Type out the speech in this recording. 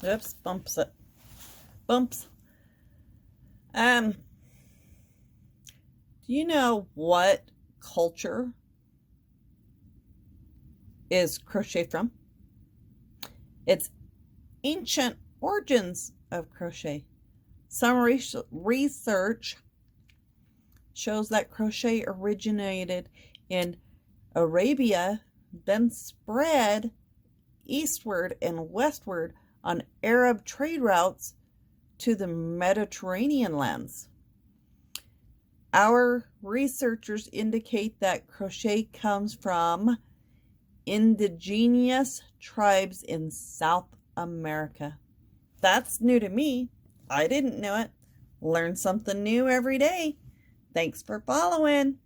Oops, bumps it. Bumps. Do you know what culture is crochet from? Its ancient origins of crochet. Some research shows that crochet originated in Arabia, then spread eastward and westward on Arab trade routes to the Mediterranean lands. Our researchers indicate that crochet comes from indigenous tribes in South America. That's new to me. I didn't know it. Learn something new every day. Thanks for following.